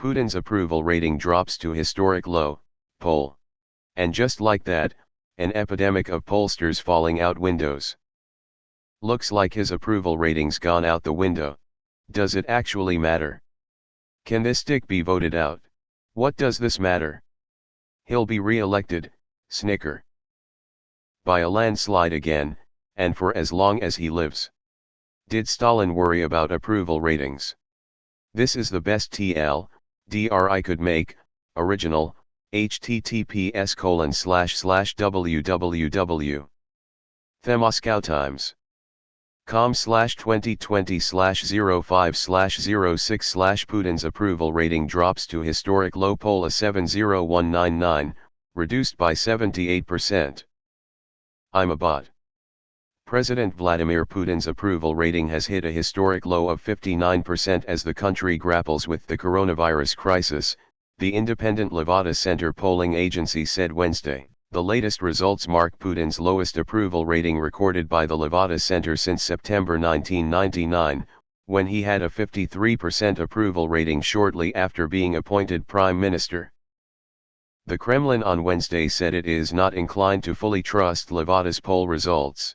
Putin's approval rating drops to historic low, poll. And just like that, an epidemic of pollsters falling out windows. Looks like his approval rating's gone out the window. Does it actually matter? Can this dick be voted out? What does this matter? He'll be re-elected, snicker. By a landslide again, and for as long as he lives. Did Stalin worry about approval ratings? This is the best TL.dr I could make, original, https://www. The Moscow Times. com/2020/05/06/ Putin's approval rating drops to historic low, poll a 70199, reduced by 78%. I'm a bot. President Vladimir Putin's approval rating has hit a historic low of 59% as the country grapples with the coronavirus crisis, the independent Levada Center polling agency said Wednesday. The latest results mark Putin's lowest approval rating recorded by the Levada Center since September 1999, when he had a 53% approval rating shortly after being appointed prime minister. The Kremlin on Wednesday said it is not inclined to fully trust Levada's poll results.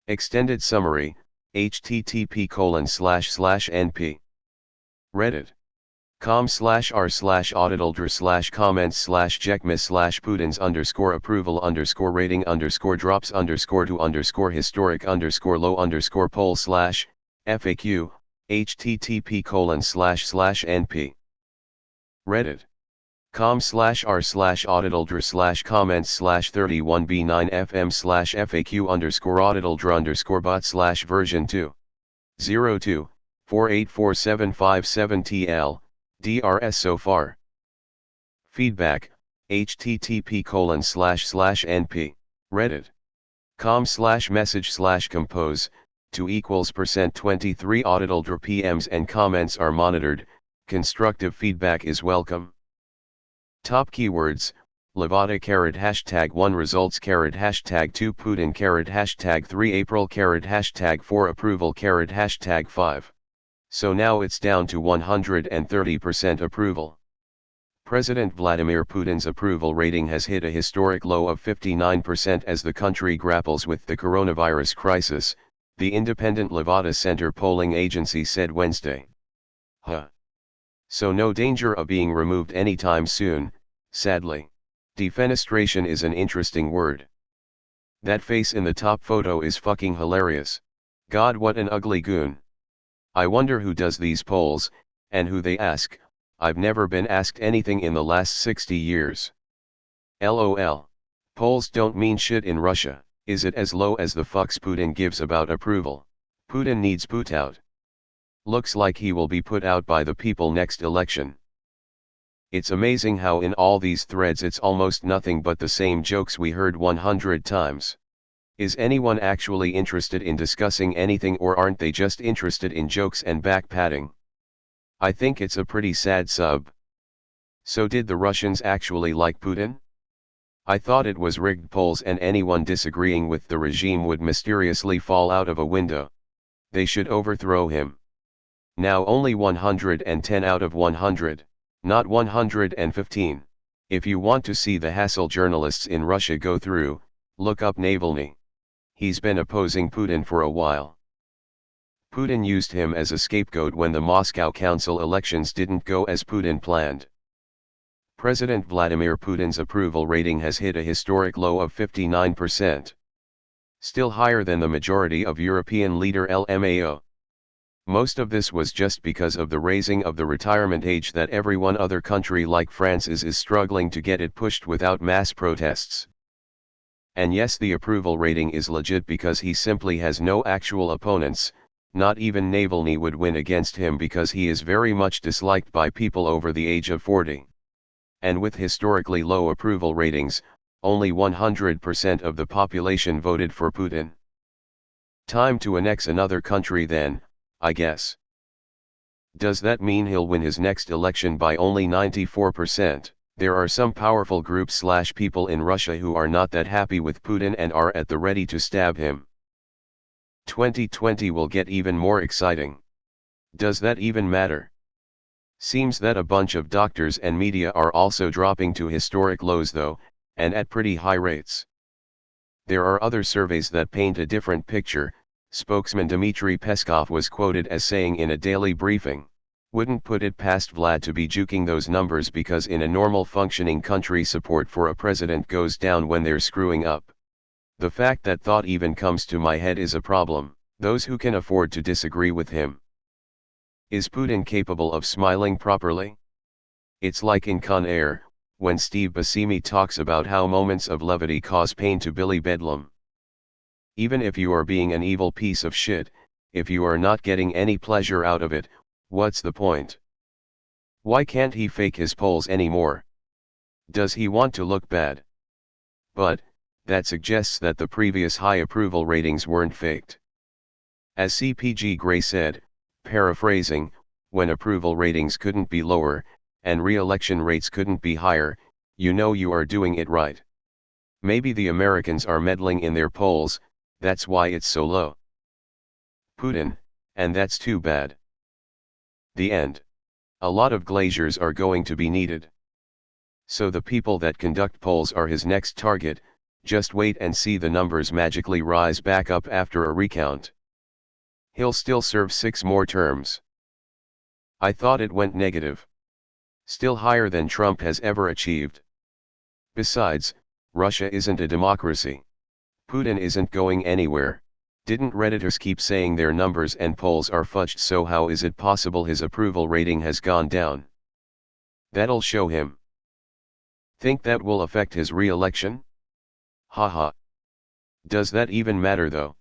Extended summary, http://np. Reddit. com/r/auditaldr/comments/jekmis/Putin's_approval_rating_historic_low_poll/FAQ, http://np. Reddit. com/r/auditaldr/comments/31b9fm/FAQ_auditaldr_bot/version 2. 0247557TL, DRS so far. Feedback, http://np. Reddit. com/message/compose, 2=%23 auditaldr PMs and comments are monitored, constructive feedback is welcome. Top keywords, Levada #1 results #2 Putin #3 April #4 approval #5. So now it's down to 130% approval. President Vladimir Putin's approval rating has hit a historic low of 59% as the country grapples with the coronavirus crisis, the independent Levada Center polling agency said Wednesday. So no danger of being removed anytime soon, sadly. Defenestration is an interesting word. That face in the top photo is fucking hilarious. God, what an ugly goon. I wonder who does these polls, and who they ask. I've never been asked anything in the last 60 years. LOL. Polls don't mean shit in Russia. Is it as low as the fucks Putin gives about approval? Putin needs put out. Looks like he will be put out by the people next election. It's amazing how in all these threads it's almost nothing but the same jokes we heard 100 times. Is anyone actually interested in discussing anything, or aren't they just interested in jokes and back-patting? I think it's a pretty sad sub. So did the Russians actually like Putin? I thought it was rigged polls and anyone disagreeing with the regime would mysteriously fall out of a window. They should overthrow him. Now only 110 out of 100, not 115. If you want to see the hassle journalists in Russia go through, look up Navalny. He's been opposing Putin for a while. Putin used him as a scapegoat when the Moscow Council elections didn't go as Putin planned. President Vladimir Putin's approval rating has hit a historic low of 59%. Still higher than the majority of European leader LMAO. Most of this was just because of the raising of the retirement age that every one other country like France is struggling to get it pushed without mass protests. And yes, the approval rating is legit because he simply has no actual opponents. Not even Navalny would win against him because he is very much disliked by people over the age of 40. And with historically low approval ratings, only 100% of the population voted for Putin. Time to annex another country then, I guess. Does that mean he'll win his next election by only 94%? There are some powerful groups/people in Russia who are not that happy with Putin and are at the ready to stab him. 2020 will get even more exciting. Does that even matter? Seems that a bunch of doctors and media are also dropping to historic lows though, and at pretty high rates. There are other surveys that paint a different picture. Spokesman Dmitry Peskov was quoted as saying in a daily briefing, "Wouldn't put it past Vlad to be juking those numbers because in a normal functioning country support for a president goes down when they're screwing up. The fact that thought even comes to my head is a problem, those who can afford to disagree with him." Is Putin capable of smiling properly? It's like in Con Air, when Steve Buscemi talks about how moments of levity cause pain to Billy Bedlam. Even if you are being an evil piece of shit, if you are not getting any pleasure out of it, what's the point? Why can't he fake his polls anymore? Does he want to look bad? But, that suggests that the previous high approval ratings weren't faked. As CPG Gray said, paraphrasing, when approval ratings couldn't be lower, and re-election rates couldn't be higher, you know you are doing it right. Maybe the Americans are meddling in their polls, that's why it's so low. Putin, and that's too bad. The end. A lot of glaziers are going to be needed. So the people that conduct polls are his next target. Just wait and see the numbers magically rise back up after a recount. He'll still serve 6 more terms. I thought it went negative. Still higher than Trump has ever achieved. Besides, Russia isn't a democracy. Putin isn't going anywhere. Didn't Redditors keep saying their numbers and polls are fudged, so how is it possible his approval rating has gone down? That'll show him. Think that will affect his re-election? Haha. Does that even matter though?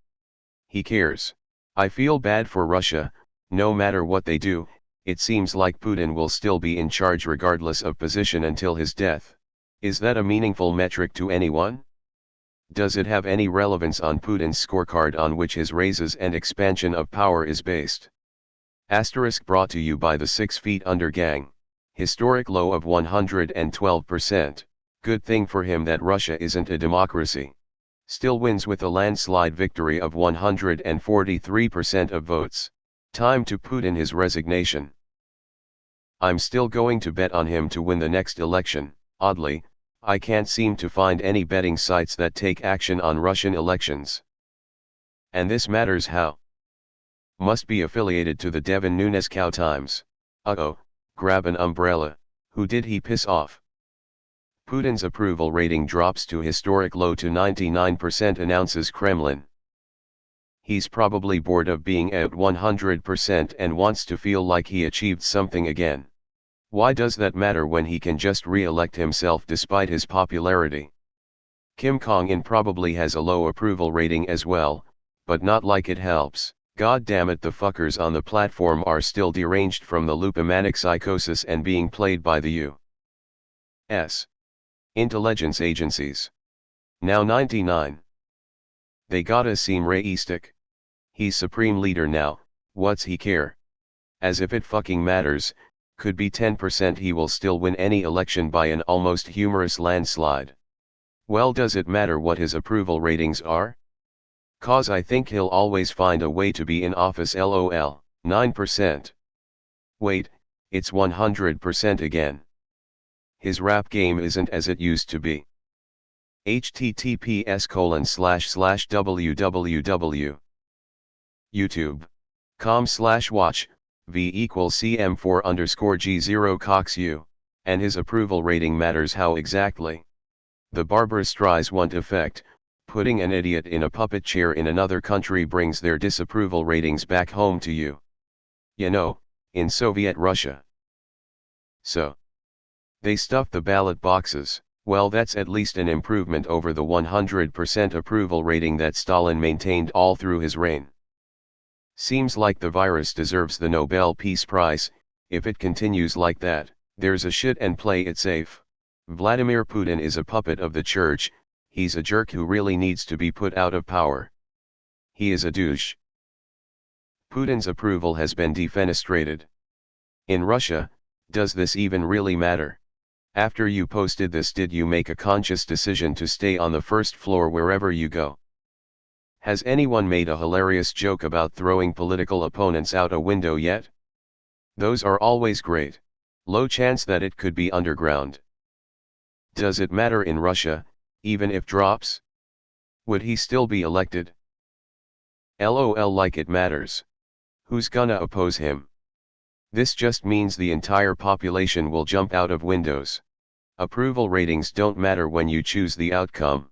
He cares. I feel bad for Russia. No matter what they do, it seems like Putin will still be in charge regardless of position until his death. Is that a meaningful metric to anyone? Does it have any relevance on Putin's scorecard on which his raises and expansion of power is based? Asterisk brought to you by the 6 Feet Under gang. Historic low of 112%. Good thing for him that Russia isn't a democracy. Still wins with a landslide victory of 143% of votes. Time to Putin his resignation. I'm still going to bet on him to win the next election. Oddly, I can't seem to find any betting sites that take action on Russian elections. And this matters how? Must be affiliated to the Devin Nunes Cow Times. Uh-oh, grab an umbrella. Who did he piss off? Putin's approval rating drops to historic low to 99%, announces Kremlin. He's probably bored of being at 100% and wants to feel like he achieved something again. Why does that matter when he can just re-elect himself despite his popularity? Kim Jong-un probably has a low approval rating as well, but not like it helps. God damn it, the fuckers on the platform are still deranged from the lupomanic psychosis and being played by the U.S. intelligence agencies. Now 99. They gotta seem realistic. He's supreme leader now, what's he care? As if it fucking matters. Could be 10% he will still win any election by an almost humorous landslide. Well, does it matter what his approval ratings are? Cause I think he'll always find a way to be in office, lol. 9%. Wait, it's 100% again. His rap game isn't as it used to be. https://www. YouTube.com/watch v=cm4_g0 coxu. And his approval rating matters how exactly? The Barbra Streisand effect, putting an idiot in a puppet chair in another country brings their disapproval ratings back home to you. You know, in Soviet Russia. So they stuffed the ballot boxes. Well, that's at least an improvement over the 100% approval rating that Stalin maintained all through his reign. Seems like the virus deserves the Nobel Peace Prize. If it continues like that, there's a shit and play it safe. Vladimir Putin is a puppet of the church. He's a jerk who really needs to be put out of power. He is a douche. Putin's approval has been defenestrated. In Russia, does this even really matter? After you posted this, did you make a conscious decision to stay on the first floor wherever you go? Has anyone made a hilarious joke about throwing political opponents out a window yet? Those are always great. Low chance that it could be underground. Does it matter in Russia, even if drops? Would he still be elected? LOL, like it matters. Who's gonna oppose him? This just means the entire population will jump out of windows. Approval ratings don't matter when you choose the outcome.